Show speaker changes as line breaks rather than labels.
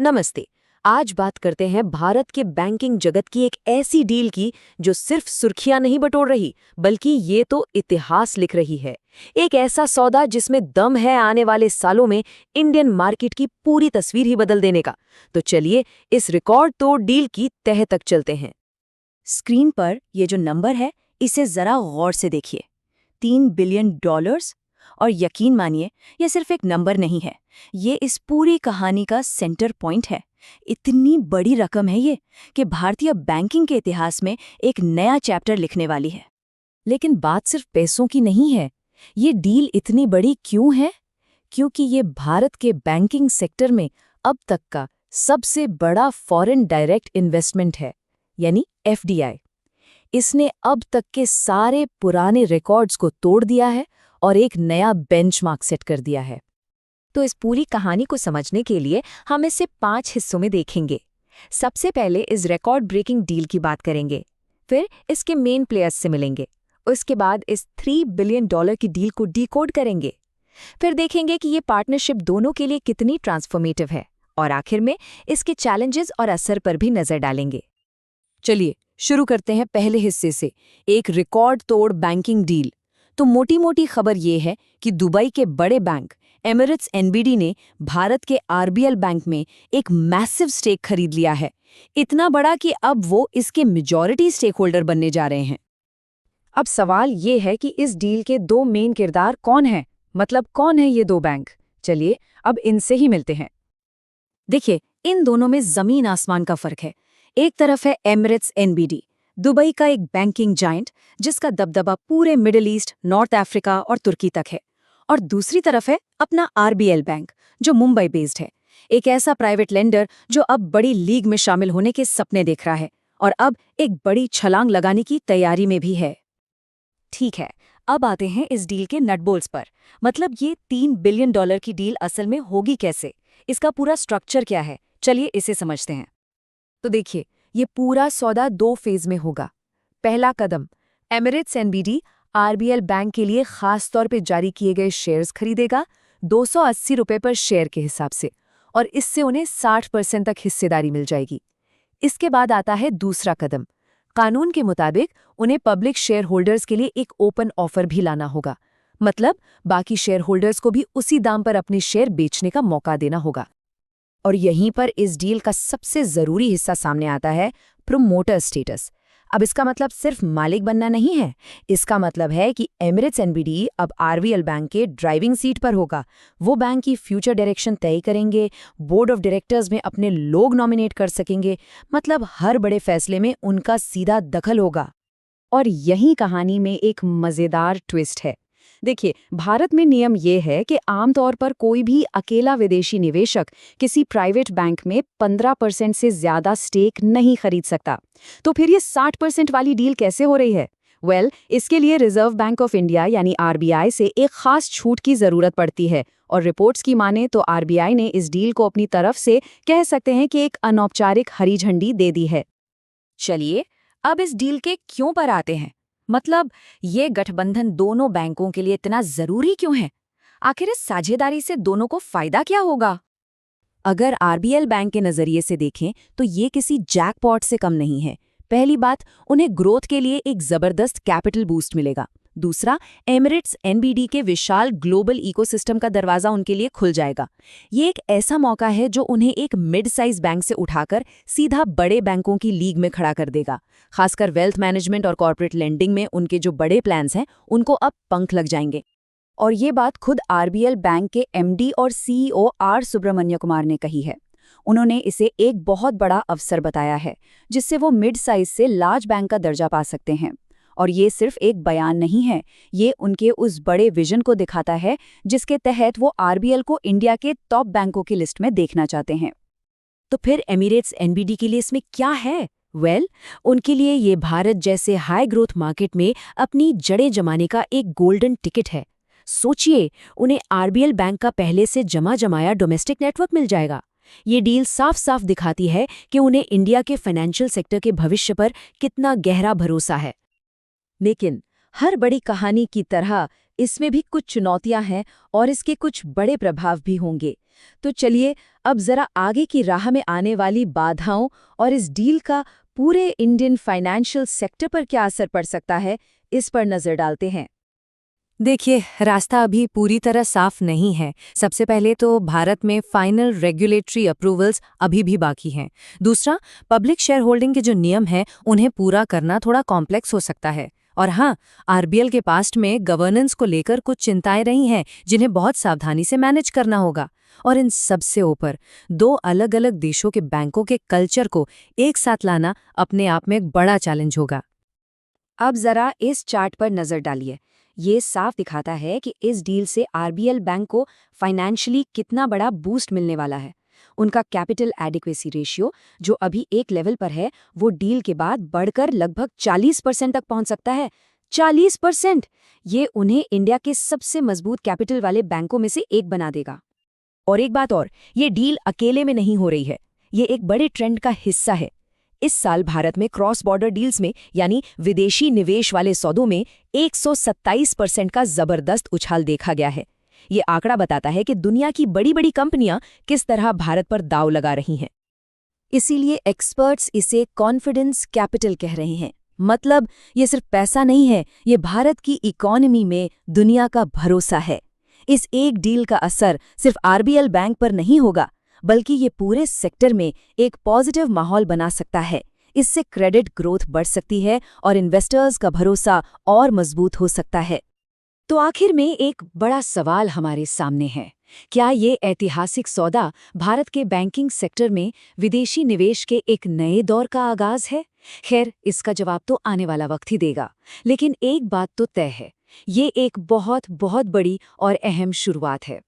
नमस्ते। आज बात करते हैं भारत के बैंकिंग जगत की एक ऐसी डील की जो सिर्फ सुर्खियां नहीं बटोर रही, बल्कि ये तो इतिहास लिख रही है। एक ऐसा सौदा जिसमें दम है आने वाले सालों में इंडियन मार्केट की पूरी तस्वीर ही बदल देने का। तो चलिए इस रिकॉर्ड तोड़ डील की तह तक चलते हैं।
स्क्रीन पर ये जो नंबर है, इसे जरा गौर से देखिए। $3 बिलियन। और यकीन मानिए, यह सिर्फ एक नंबर नहीं है, ये इस पूरी कहानी का सेंटर पॉइंट है। इतनी बड़ी रकम है ये कि भारतीय बैंकिंग के इतिहास में एक नया चैप्टर लिखने वाली है।
लेकिन बात सिर्फ पैसों की नहीं है। ये डील इतनी बड़ी क्यों है? क्योंकि ये भारत के बैंकिंग सेक्टर में अब तक का सबसे बड़ा फॉरेन डायरेक्ट इन्वेस्टमेंट है, यानी FDI। इसने अब तक के सारे पुराने रिकॉर्ड्स को तोड़ दिया है और एक नया बेंचमार्क सेट कर दिया है। तो इस पूरी कहानी को समझने के लिए हम इसे 5 हिस्सों में देखेंगे। सबसे पहले इस रिकॉर्ड ब्रेकिंग डील की बात करेंगे, फिर इसके मेन प्लेयर्स से मिलेंगे, उसके बाद इस $3 बिलियन की डील को डिकोड करेंगे, फिर देखेंगे कि ये पार्टनरशिप दोनों के लिए कितनी ट्रांसफॉर्मेटिव है, और आखिर में इसके चैलेंजेस और असर पर भी नजर डालेंगे। चलिए शुरू करते हैं पहले हिस्से से, एक रिकॉर्ड तोड़ बैंकिंग डील। तो मोटी मोटी खबर ये है कि दुबई के बड़े बैंक एमिरेट्स NBD ने भारत के RBL बैंक में एक मैसिव स्टेक खरीद लिया है। इतना बड़ा कि अब वो इसके मेजॉरिटी स्टेक होल्डर बनने जा रहे हैं। अब सवाल ये है कि इस डील के दो मेन किरदार कौन हैं, मतलब कौन है ये दो बैंक। चलिए अब इनसे ही मिलते हैं। देखिए, इन दोनों में जमीन आसमान का फर्क है। एक तरफ है एमिरेट्स NBD, दुबई का एक बैंकिंग जायंट जिसका दबदबा पूरे मिडिल ईस्ट, नॉर्थ अफ्रीका और तुर्की तक है। और दूसरी तरफ है अपना RBL बैंक, जो मुंबई बेस्ड है, एक ऐसा प्राइवेट लेंडर जो अब बड़ी लीग में शामिल होने के सपने देख रहा है और अब एक बड़ी छलांग लगाने की तैयारी में भी है। ठीक है, अब आते हैं इस डील के नटबोल्ट्स पर। मतलब ये $3 बिलियन की डील असल में होगी कैसे, इसका पूरा स्ट्रक्चर क्या है, चलिए इसे समझते हैं। तो देखिए, ये पूरा सौदा 2 फेज में होगा। पहला कदम, एमिरेट्स NBD RBL बैंक के लिए खास तौर पे जारी किए गए शेयर्स खरीदेगा, 280 रुपए पर शेयर के हिसाब से, और इससे उन्हें 60% तक हिस्सेदारी मिल जाएगी। इसके बाद आता है दूसरा कदम। कानून के मुताबिक उन्हें पब्लिक शेयर होल्डर्स के लिए एक ओपन ऑफर भी लाना होगा, मतलब बाकी शेयर होल्डर्स को भी उसी दाम पर अपने शेयर बेचने का मौका देना होगा। और यहीं पर इस डील का सबसे जरूरी हिस्सा सामने आता है, प्रोमोटर स्टेटस। अब इसका मतलब सिर्फ मालिक बनना नहीं है, इसका मतलब है कि एमिरेट्स NBD अब RBL बैंक के ड्राइविंग सीट पर होगा। वो बैंक की फ्यूचर डायरेक्शन तय करेंगे, बोर्ड ऑफ डायरेक्टर्स में अपने लोग नॉमिनेट कर सकेंगे, मतलब हर बड़े फैसले में उनका सीधा दखल होगा। और यही कहानी में एक मजेदार ट्विस्ट है। देखिए, भारत में नियम ये है कि आमतौर पर कोई भी अकेला विदेशी निवेशक किसी प्राइवेट बैंक में 15% से ज्यादा स्टेक नहीं खरीद सकता। तो फिर ये 60% वाली डील कैसे हो रही है? इसके लिए रिजर्व बैंक ऑफ इंडिया यानी RBI से एक खास छूट की जरूरत पड़ती है, और रिपोर्ट्स की माने तो RBI ने इस डील को अपनी तरफ से कह सकते हैं कि एक अनौपचारिक हरी झंडी दे दी है। चलिए अब इस डील के क्यों पर आते हैं। मतलब ये गठबंधन दोनों बैंकों के लिए इतना जरूरी क्यों है? आखिर इस साझेदारी से दोनों को फायदा क्या होगा? अगर RBL बैंक के नजरिए से देखें तो ये किसी जैकपॉट से कम नहीं है। पहली बात, उन्हें ग्रोथ के लिए एक जबरदस्त कैपिटल बूस्ट मिलेगा। दूसरा, एमिरेट्स NBD के विशाल ग्लोबल इकोसिस्टम का दरवाजा उनके लिए खुल जाएगा। ये एक ऐसा मौका है जो उन्हें एक मिड साइज बैंक से उठाकर सीधा बड़े बैंकों की लीग में खड़ा कर देगा। खासकर वेल्थ मैनेजमेंट और कॉर्पोरेट लेंडिंग में उनके जो बड़े प्लान्स हैं, उनको अब पंख लग जाएंगे। और ये बात खुद RBL बैंक के MD और CEO R सुब्रमण्य कुमार ने कही है। उन्होंने इसे एक बहुत बड़ा अवसर बताया है, जिससे वो मिड साइज से लार्ज बैंक का दर्जा पा सकते हैं। और ये सिर्फ एक बयान नहीं है, ये उनके उस बड़े विजन को दिखाता है जिसके तहत वो RBL को इंडिया के टॉप बैंकों की लिस्ट में देखना चाहते हैं। तो फिर एमिरेट्स NBD के लिए इसमें क्या है? उनके लिए ये भारत जैसे हाई ग्रोथ मार्केट में अपनी जड़ें जमाने का एक गोल्डन टिकट है। सोचिए, उन्हें RBL बैंक का पहले से जमाया डोमेस्टिक नेटवर्क मिल जाएगा। ये डील साफ साफ दिखाती है कि उन्हें इंडिया के फाइनेंशियल सेक्टर के भविष्य पर कितना गहरा भरोसा है। लेकिन हर बड़ी कहानी की तरह इसमें भी कुछ चुनौतियां हैं और इसके कुछ बड़े प्रभाव भी होंगे। तो चलिए अब जरा आगे की राह में आने वाली बाधाओं और इस डील का पूरे इंडियन फाइनेंशियल सेक्टर पर क्या असर पड़ सकता है, इस पर नजर डालते हैं।
देखिए, रास्ता अभी पूरी तरह साफ नहीं है। सबसे पहले तो भारत में फाइनल रेगुलेटरी अप्रूवल्स अभी भी बाकी हैं। दूसरा, पब्लिक शेयर होल्डिंग के जो नियम हैं उन्हें पूरा करना थोड़ा कॉम्प्लेक्स हो सकता है। और हाँ, आरबीएल के पास्ट में गवर्नेंस को लेकर कुछ चिंताएं रही हैं जिन्हें बहुत सावधानी से मैनेज करना होगा। और इन सबसे ऊपर 2 अलग-अलग देशों के बैंकों के कल्चर को एक साथ लाना अपने आप में एक बड़ा चैलेंज होगा।
अब जरा इस चार्ट पर नजर डालिए। ये साफ दिखाता है कि इस डील से आरबीएल बैंक को फाइनेंशियली कितना बड़ा बूस्ट मिलने वाला है। उनका कैपिटल एडिक्वेसी रेशियो, जो अभी एक लेवल पर है, वो डील के बाद बढ़कर लगभग 40% तक पहुंच सकता है। 40%! ये उन्हें इंडिया के सबसे मजबूत कैपिटल वाले बैंकों में से एक बना देगा।
और एक बात और, ये डील अकेले में नहीं हो रही है, ये एक बड़े ट्रेंड का हिस्सा है। इस साल भारत में क्रॉस बॉर्डर डील्स में यानी विदेशी निवेश वाले सौदों में 127% का जबरदस्त उछाल देखा गया है। ये आंकड़ा बताता है कि दुनिया की बड़ी बड़ी कंपनियां किस तरह भारत पर दांव लगा रही हैं। इसीलिए एक्सपर्ट्स इसे कॉन्फिडेंस कैपिटल कह रहे हैं। मतलब ये सिर्फ पैसा नहीं है, ये भारत की इकोनॉमी में दुनिया का भरोसा है। इस एक डील का असर सिर्फ आरबीएल बैंक पर नहीं होगा, बल्कि ये पूरे सेक्टर में एक पॉजिटिव माहौल बना सकता है। इससे क्रेडिट ग्रोथ बढ़ सकती है और इन्वेस्टर्स का भरोसा और मजबूत हो सकता है।
तो आखिर में एक बड़ा सवाल हमारे सामने है। क्या ये ऐतिहासिक सौदा भारत के बैंकिंग सेक्टर में विदेशी निवेश के एक नए दौर का आगाज है? खैर, इसका जवाब तो आने वाला वक्त ही देगा। लेकिन एक बात तो तय है, ये एक बहुत बहुत बड़ी और अहम शुरुआत है।